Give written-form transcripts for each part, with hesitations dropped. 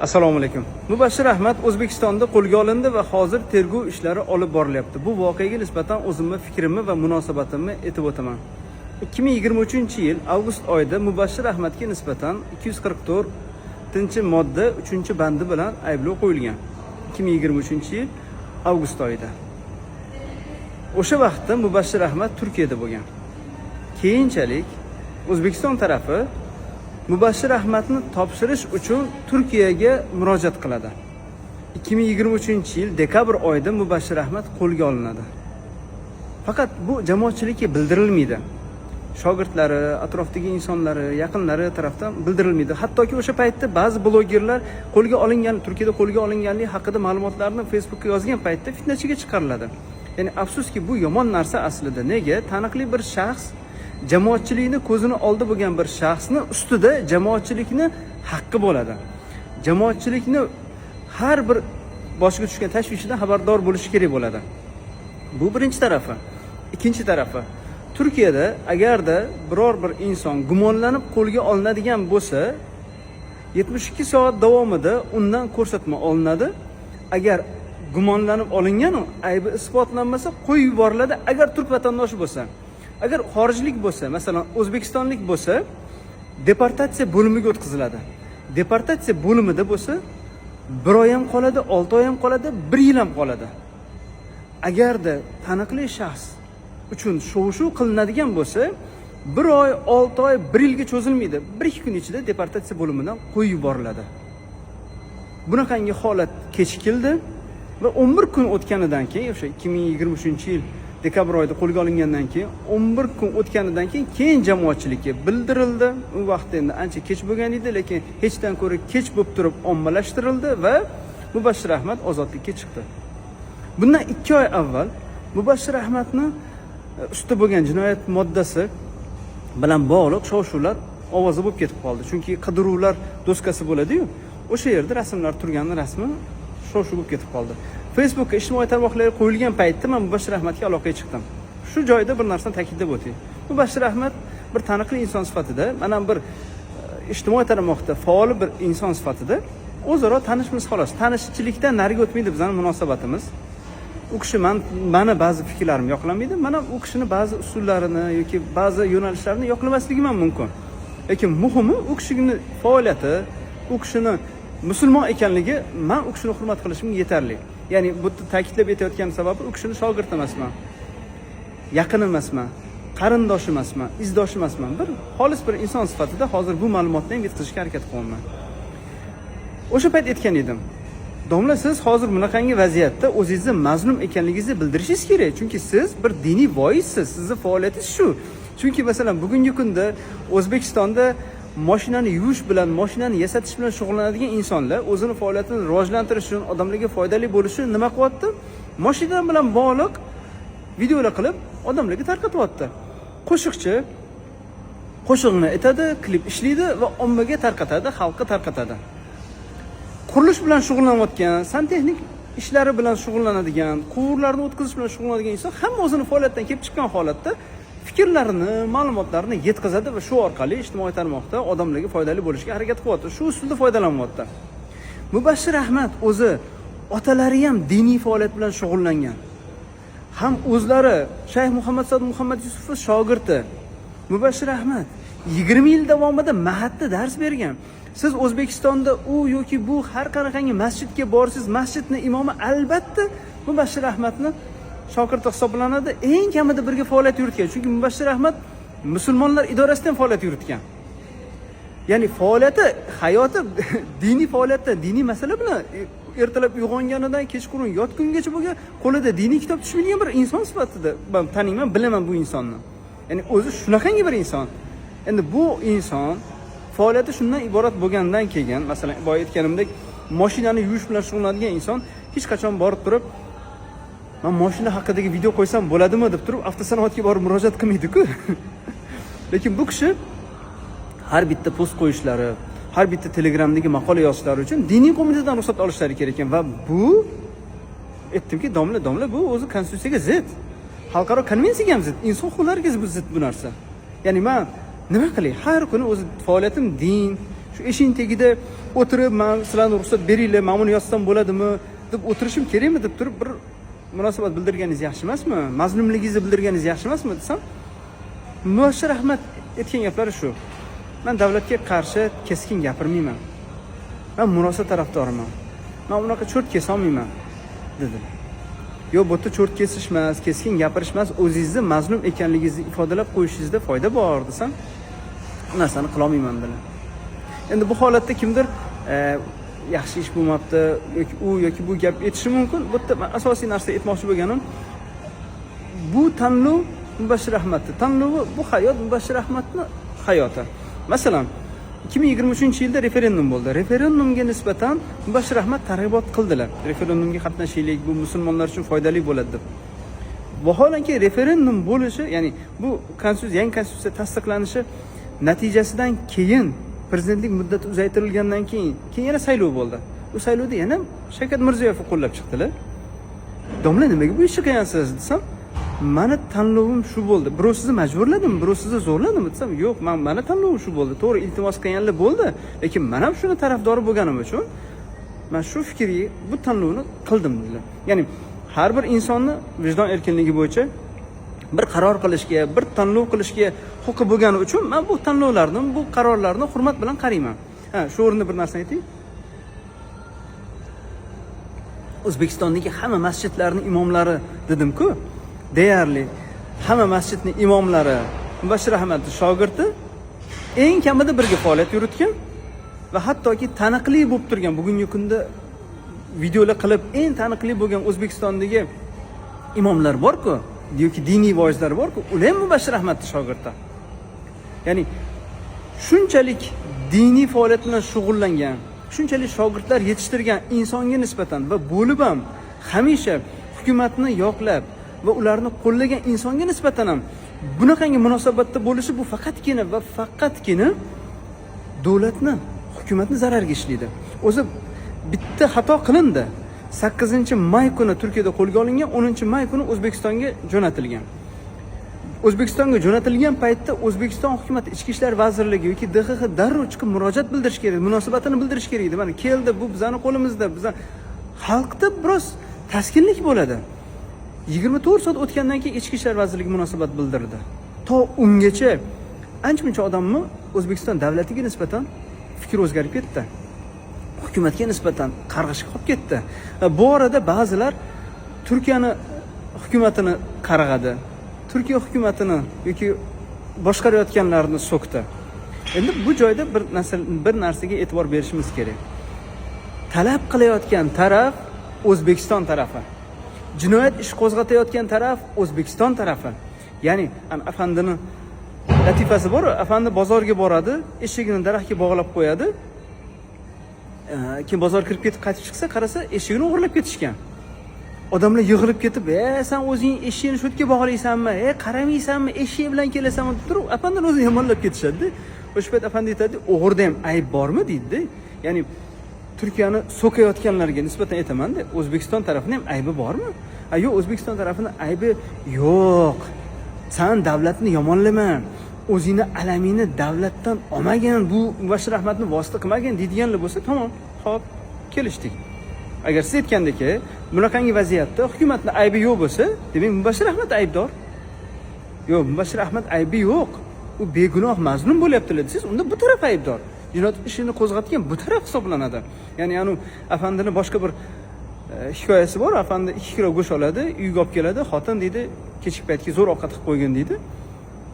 Assalomu alaykum. Mubashshir Ahmad O'zbekistonda qo'lga olindi va hozir tergov ishlari olib borilyapti. Bu voqeaga nisbatan o'zimning fikrimni va munosabatimni aytib o'taman. 2023-yil avgust oyida Mubashshir Ahmadga nisbatan 244-modda 3-bandi bilan ayblov qo'yilgan. 2023-yil avgust oyida. O'sha vaqtda Mubashshir Ahmad Turkiyada bo'lgan. Keyinchalik O'zbekiston tarafi Mubashshir Ahmadni topshirish uchun Turkiyaga murojaat qiladi. 2023-yil dekabr oyida Mubashshir Ahmad qo'lga olinadi. Faqat bu jamoatchilikka bildirilmaydi. Shogirdlari, atrofdagi insonlari, yaqinlari tarafdan bildirilmaydi. Hattoki o'sha paytda ba'zi blogerlar qo'lga olingan, Turkiyada qo'lga olinganligi haqida ma'lumotlarni Facebookga yozgan paytda fitnachiga chiqariladi. Ya'ni afsuski bu yomon narsa aslida. Nega? Taniqli bir shaxs jamoatchilikni ko'zini oldi bo'lgan bir shaxsni ustida jamoatchilikni haqqi bo'ladi. Jamoatchilikni har bir boshiga tushgan tashvishdan xabardor bo'lishi kerak bo'ladi. Bu birinchi tarafi. Ikkinchi tarafi, Turkiyada agarda biror bir inson gumonlanib qo'lga olinadigan bo'lsa, 72 soat davomida undan ko'rsatma olinadi. Agar gumonlanib olingan aybi isbotlanmasa qo'yib yuboriladi agar turk vatandoshi bo'lsa. Agar xorijlik bo'lsa, masalan O'zbekistonlik bo'lsa, deportatsiya bo'limiga o'tkaziladi. Deportatsiya bo'limida bo'lsa, 1 oy ham qoladi, 6 oy ham qoladi, 1 yil ham qoladi. Agarda taniqli shaxs uchun shov-shuv qilinadigan bo'lsa, 1 oy, 6 oy, 1 yilga cho'zilmaydi. 1-2 kun ichida deportatsiya bo'limidan qo'yib yuboriladi. Bunaqangi holat kechikildi va 11 kun o'tganidan keyin, o'sha 2023-yil dekabr oyida qo'lga olingandan keyin 11 kun o'tganidan keyin jamoatchilikka bildirildi. U vaqtda endi ancha kech bo'lgan edi, lekin hechdan ko'ra kech bo'lib turib ommalashtirildi va Mubashshir Ahmad ozodlikka chiqdi. Bundan 2 oy avval Mubashshir Ahmadning ustida bo'lgan jinoyat moddasi bilan bog'liq shov-shuvlar ovozi bo'lib ketib qoldi. Chunki qidiruvlar doskasi bo'ladi-yu, o'sha yerda rasmlar turgan rasmi shov-shuv bo'lib ketib qoldi. Facebookga ijtimoiy tarmoqlarga qo'yilgan paytda men Mubashshir Ahmadga aloqaga chiqdim. Shu joyda bir narsani ta'kidlab o'tay. Mubashshir Ahmad bir taniqli inson sifatida, mana bir ijtimoiy tarmoqda faol bir inson sifatida o'zaro tanishmiz xolos. Tanishchilikdan nariga o'tmaydi bizning munosabatimiz. U kishi meni ba'zi fikrlarim yoqlamaydi. Mana u kishining ba'zi usullarini yoki ba'zi yo'nalishlarini yoqlamasligim ham mumkin. Lekin muhimi u kishining faoliyati, u kishining musulmon ekanligi, men u kishini hurmat qilishimga yetarli. Ya'ni bu ta'kidlab aytayotgan sababi u kishini shogird emasman, yaqin emasman, qarindosh emasman, izdosh emasman. Bir xolis bir inson sifatida hozir bu ma'lumotni ham yetkazishga harakat qilaman. O'sha payt aytgan edim. Domla, siz hozir bunaqangi vaziyatda o'zingizni mazlum ekanligingizni bildirishingiz kerak. Chunki siz bir diniy voissiz, sizning faoliyatingiz shu. Chunki masalan bugungi kunda O'zbekistonda mashinani yuvish bilan, mashinani yasatish bilan shug'ullanadigan insonlar o'zini faoliyatini rivojlantirish uchun, odamlarga foydali bo'lishi nima qilyapti? Mashina bilan bog'liq videolar qilib, odamlarga tarqatyapti. Qo'shiqchi qo'shiqni aytadi, klip ishlaydi va ommaga tarqatadi, xalqqa tarqatadi. Qurilish bilan shug'ullanayotgan, santexnik ishlari bilan shug'ullanadigan, quvurlarni o'tkazish bilan shug'ullanadigan inson hamma o'zini faoliyatdan kelib chiqqan holatda fikrlarini, ma'lumotlarini yetkazadi va shu orqali ijtimoiy tarmoqda odamlarga foydali bo'lishga harakat qilyapti. Shu usulda foydalanyapti. Mubashshir Ahmad o'zi otalari ham diniy faoliyat bilan shug'ullangan. Ham o'zlari Shayx Muhammad Sa'd Muhammad Yusufov shogirdi. Mubashshir Ahmad 20 yil davomida Mahatda dars bergan. Siz O'zbekistonda u yoki bu har qanaqangi masjidga borsiz, masjidning imomi albatta Mubashshir Ahmadni shogirdi hisoblanadi. Eng kamida birga faoliyat yuritgan. Chunki Mubashshir Ahmad musulmonlar idorasidan faoliyat yuritgan. Ya'ni faoliyati, hayoti diniy faoliyatda, diniy masala bilan ertalab uyg'onganidan kechqurun yotgungacha bo'lgan, qo'lida diniy kitob tushmaydigan bir inson sifatida men taniyman, bilaman bu insonni. Ya'ni o'zi shunaqangi bir inson. Endi bu inson faoliyati shundan iborat bo'lgandan keyin, masalan, boya aytganimdek, mashinani yuvish bilan shug'ullanadigan inson hech qachon borib turib, men mashina haqidagi video qo'ysam bo'ladimi deb turib avtosanoatga borib murojaat qilmaydi-ku. Lekin bu kishi har bitta post qo'yishlari, har bitta Telegramdagi maqola yozishlari uchun diniy qo'mitadan ruxsat olishlari kerak ekan va bu aytdimki, domla bu o'zi konstitutsiyaga zid. Xalqaro konvensiyaga ham zid, inson huquqlariga zid bu narsa. Ya'ni men nima qilay? Har kuni o'zi faoliyatim din, Shu eshikning tagida o'tirib, "Men sizlarga ruxsat beringlar, men buni yozsam bo'ladimi?" deb o'tirishim kerakmi deb turib bir munosabat bildirganingiz yaxshi emasmi? Mazlumligingizni bildirganingiz yaxshi emasmi desam, Mubashshir Ahmad aytgan gaplari shu. Men davlatga qarshi keskin gapirmayman. Men murosa tarafdoriman. Men unaqa cho'rt kesa olmayman dedi. Yo, bu yerda cho'rt kesish emas, keskin gapirish emas, o'zingizni mazlum ekanligingizni ifodalab qo'yishingizda foyda bor desam, bu narsani qila olmayman dedilar. Endi bu holatda kimdir yaxshi ish bo'lmabdi yoki u yoki bu gap aytishi mumkin. Bu yerda men asosiy narsa aytmoqchi bo'lganim, bu tanlov Mubashshir Ahmadning tanlovi, bu hayot Mubashshir Ahmadning hayoti. Masalan, 2023-yilda referendum bo'ldi. Referendumga nisbatan Mubashshir Ahmad targ'ibot qildilar. Referendumga qatnashaylik, bu musulmonlar uchun foydali bo'ladi deb. Vaholanki referendum bo'lishi, ya'ni bu yangi konstitutsiya tasdiqlanishi natijasidan keyin prezidentlik muddati uzaytirilgandan keyin yana saylov bo'ldi. Bu saylovda yana Shavkat Mirziyoyevni qo'llab chiqdilar. Domla, nimaga bu ishni qilgansiz desam, mani tanlovim shu bo'ldi. Birov sizni majburladimi, birov sizni zo'rladimi desam, yo'q, mani tanlovim shu bo'ldi. To'g'ri, iltimos qilganlar bo'ldi, lekin men ham shuni tarafdori bo'lganim uchun men shu fikrga bu tanlovni qildim dedilar. Ya'ni har bir insonni vijdon erkinligi bo'yicha bir qaror qilishga, bir tanlov qilishga huquqi bo'lgani uchun men bu tanlovlarni, bu qarorlarni hurmat bilan qarayman. Shu o'rinda bir narsa aytay. O'zbekistondagi hamma masjidlarning imomlari dedim-ku, deyarli hamma masjidning imomlari Mubashshir Ahmadning shogirdi, eng kamida birga faoliyat yuritgan va hattoki taniqli bo'lib turgan, bugungi kunda videolar qilib eng taniqli bo'lgan O'zbekistondagi imomlar bor-ku, yoki diniy voizlar bor-ku, ular ham Mubashshir Ahmadning shogirdi. Ya'ni shunchalik diniy faoliyat bilan shug'ullangan, shunchalik shogirdlar yetishtirgan insonga nisbatan va bo'lib ham hamisha hukumatni yoqlab va ularni qo'llagan insonga nisbatan ham bunaqangi munosabatda bo'lishi, bu faqatgina davlatni, hukumatni zararga ishlaydi. O'zi bitta xato qilindi. 8-may kuni Turkiyada qo'lga olingan, 10-may kuni O'zbekistonga jo'natilgan. O'zbekistonga jo'natilgan paytda O'zbekiston hukumati Ichki ishlar vazirligi yoki DXX darrov chiqib murojaat bildirish kerak, munosabatini bildirish kerak edi. Mana keldi, bu bizning qo'limizda, biz xalqda biroz taskinlik bo'ladi. 24 soat o'tgandan keyin Ichki ishlar vazirligi munosabat bildirdi. To ungacha ancha-muncha odamni O'zbekiston davlatiga nisbatan fikr o'zgarib ketdi. Hukumatga nisbatan qarg'ish qolib ketdi. Bu orada ba'zilar Turkiyani hukumatini qarg'adi. Turkiya hukumatini yoki boshqarayotganlarni so'kdi. Endi bu joyda bir narsaga e'tibor berishimiz kerak. Talab qilayotgan taraf O'zbekiston tarafi. Jinoyat ish qo'zg'atayotgan taraf O'zbekiston tarafi. Ya'ni afandini latifasi bor, afandi bozorga boradi, eshigini daraxtga bog'lab qo'yadi. Kim bozor kirib ketib qaytib chiqsa, qarasa eshigini o'g'irlab ketishgan. Odamlar yig'ilib ketib, "Sen o'zing eshigini shu yerga bog'laysanmi? Qaramaysanmi? Eshik bilan kelasanmi?" deb turib, afandini o'zini yomonlab ketishadi. O'sha payt afandi aytadi, "O'g'irda ham ayb bormi?" deydi. Ya'ni Turkiyani so'kayotganlarga nisbatan aytaman-da, O'zbekiston tarafining ham aybi bormi? Yo'q, O'zbekiston tarafining aybi yo'q. Sen davlatni yomonlama. O'zingni alamingni davlatdan olmagan, bu Mubashshir Ahmadni vosita qilmagan deydiganlar bo'lsa, tamom, xo'p, kelishdik. Agar siz aytgandek, bunaqangi vaziyatda hukumatning aybi yo'q bo'lsa, demak Mubashshir Ahmad aybdor. Yo'q, Mubashshir Ahmad aybi yo'q. U begunoh mazlum bo'lyaptilar desangiz, unda bu taraf aybdor. Jinoyat ishini qo'zg'atgan bu taraf hisoblanadi. Ya'ni afandini boshqa bir hikoyasi bor. Afandi 2 kilo go'sht oladi, uyga olib keladi, xotin deydi, kechki paytga zo'r ovqat qilib qo'ygan deydi.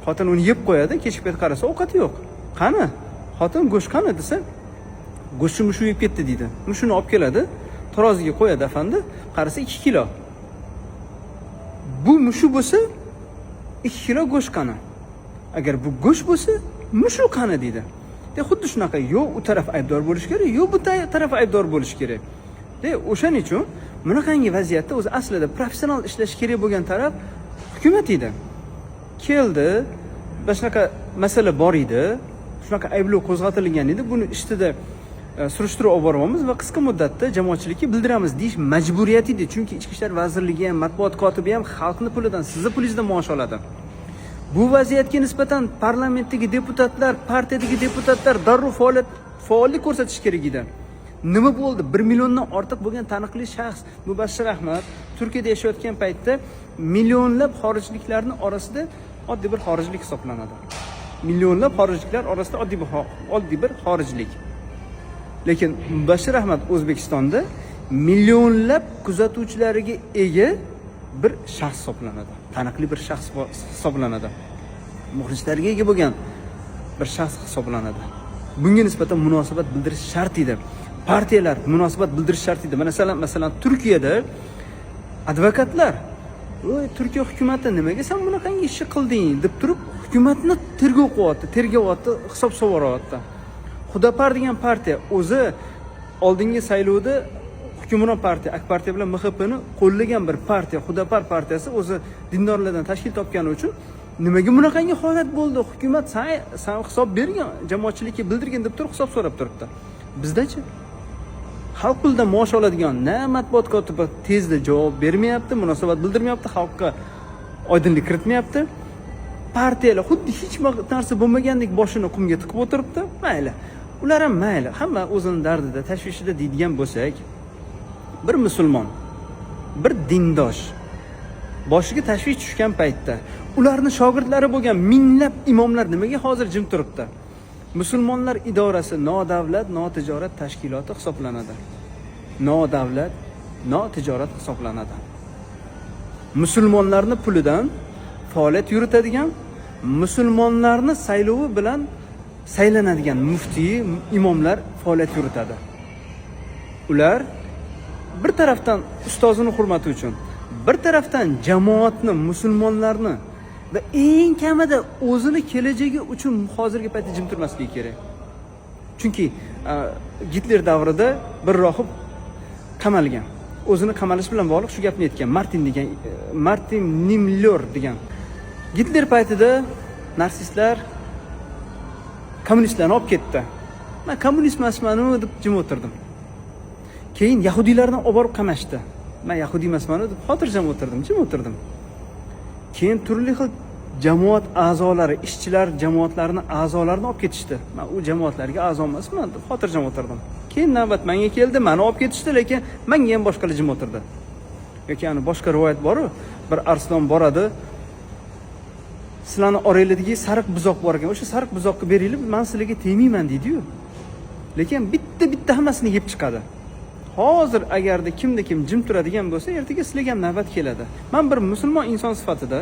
Xotin uni yeb qo'yadi, kechki payt qarasa ovqati yo'q. Qani? Xotin go'sht qani desa, go'shtni mushu yeb ketdi deydi. Mushuni olib keladi, taroziga qo'yadi afandi, qarasa 2 kilo. Bu mushu bo'lsa 2 kilo go'sht qani? Agar bu go'sht bo'lsa, mushu qani deydi. Xuddi shunaqa, yo'q u taraf aybdor bo'lish kerak, yo'q bu taraf aybdor bo'lish kerak. O'shaning uchun bunaqangi vaziyatda o'zi aslida professional ishlash kerak bo'lgan taraf hukumat edi. Keldi, shunaqa masala bor edi, shunaqa ayblov qo'zg'atilgan edi. Buni ustida surishtiruv olib boramiz va qisqa muddatda jamoatchilikka bildiramiz deyish majburiyati edi. Chunki Ichki ishlar vazirligi ham, matbuot kotibi ham xalqni pulidan, sizni pulingizdan maosh oladi. Bu vaziyatga nisbatan parlamentdagi deputatlar, partiyadagi deputatlar darrov faollik ko'rsatish kerak edi. Nima bo'ldi? 1 milliondan ortiq bo'lgan taniqli shaxs Mubashshir Ahmad Turkiyada yashayotgan paytda millionlab xorijliklarning orasida oddiy bir xorijlik hisoblanadi. Millionlab xorijliklar orasida oddiy bir xorijlik. Lekin Mubashshir Ahmad O'zbekistonda millionlab kuzatuvchilariga ega bir shaxs hisoblanadi. Taniqli bir shaxs hisoblanadi. Muxlislarga ega bo'lgan bir shaxs hisoblanadi. Bunga nisbatan munosabat bildirish shart edi. Partiyalar munosabat bildirish shart edi. Masalan, Turkiyada advokatlar, "Voy, Turkiya hukumati nimaga sen bunaqangi ishni qilding?" deb turib, hukumatni tergayapti, hisob so'rayapti. Xudapar degan partiya o'zi oldingi saylovda hukmron partiya AK partiya bilan MHPni qo'llagan bir partiya, Xudapar partiyasi o'zi dindorlardan tashkil topgani uchun nimaga bunaqangi holat bo'ldi? Hukumat san hisob bergan, jamoatchilikka bildirgan deb turib hisob so'rab turibdi. Bizdachi xalq puldan maosh oladigan na matbuot kotibi tezda javob bermayapti, munosabat bildirmayapti, xalqqa oydinlik kiritmayapti. Partiyalar xuddi hech narsa bo'lmagandek boshini qumga tiqib o'tiribdi. Mayli. Ular ham mayli, hamma o'zining dardida, tashvishida deydigan bo'lsak, bir musulmon, bir dindosh boshiga tashvish tushgan paytda ularning shogirdlari bo'lgan minglab imomlar nimaga hozir jim turibdi? Musulmonlar idorasi nodavlat, notijorat tashkiloti hisoblanadi. Nodavlat, notijorat hisoblanadi. Musulmonlarning pulidan faoliyat yuritadigan, musulmonlarning saylovi bilan saylanadigan muftiy, imomlar faoliyat yuritadi. Ular bir tarafdan ustozini hurmati uchun, bir tarafdan jamoatni, musulmonlarni va eng kamida o'zini kelajagi uchun hozirgi paytda jim turmasligi kerak. Chunki Gitler davrida bir rohib qamalgan. O'zini qamalish bilan bog'liq shu gapni aytgan. Martin Niemöller degan. Gitler paytida narsistlar kommunistlarni olib ketdi. Men kommunist emasman deb jim o'tirdim. Keyin yahudiylarni olib borib qamashdi. Men yahudiy emasman deb xotirjam o'tirdim, jim o'tirdim. Keyin turli xil jamoat a'zolari, ishchilar jamoatlarining a'zolarini olib ketishdi. Men u jamoatlarga a'zo emasman deb xotirjam o'tirdim. Keyin navbat menga keldi, meni olib ketishdi, lekin menga ham boshqalar jim o'tirdi. Yoki boshqa rivoyat bor-ku, bir arslon boradi, sizlarni oranglardagi sariq buzoq bor ekan, o'sha sariq buzoqqa beringlar, men sizlarga tegmayman deydi-yu. Lekin bitta hammasini yeb chiqadi. Hozir agarda kim jim turadigan bo'lsa, ertaga sizlarga ham navbat keladi. Men bir musulmon inson sifatida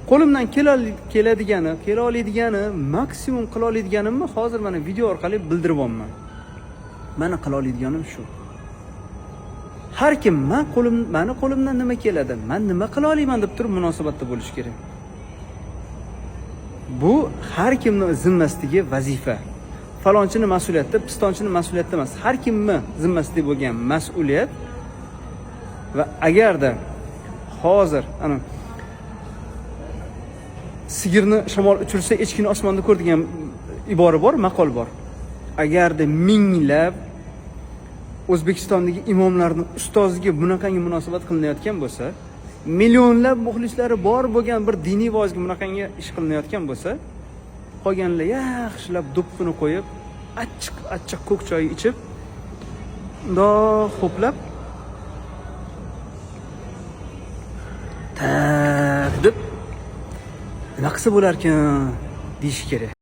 qo'limdan kela oladiganini, maksimum qila oladiganimni hozir mana video orqali bildiryapman. Meni qila oladiganim shu. Har kim meni qo'limdan nima keladi, men nima qila olaman deb turib munosabatda bo'lish kerak. Bu har kimning zimmasidagi vazifa. Falonchini mas'uliyati, pistonchini mas'uliyati emas. Har kimning zimmasida bo'lgan mas'uliyat va agarda hozir sigirni shamol uchirsa, echkini osmonda ko'r degan ibora bor, maqol bor. Agarda minglab O'zbekistondagi imomlarning ustoziga bunaqangi munosabat qilinayotgan bo'lsa, millionlab muxlislari bor bo'lgan bir diniy vozga bunaqangi ish qilinayotgan bo'lsa, qolganlar yaxshilab do'ppini qo'yib, achchiq ko'k choy ichib, bundoq xo'plab tak deb nima qilsa bo'larkan deyish kerak.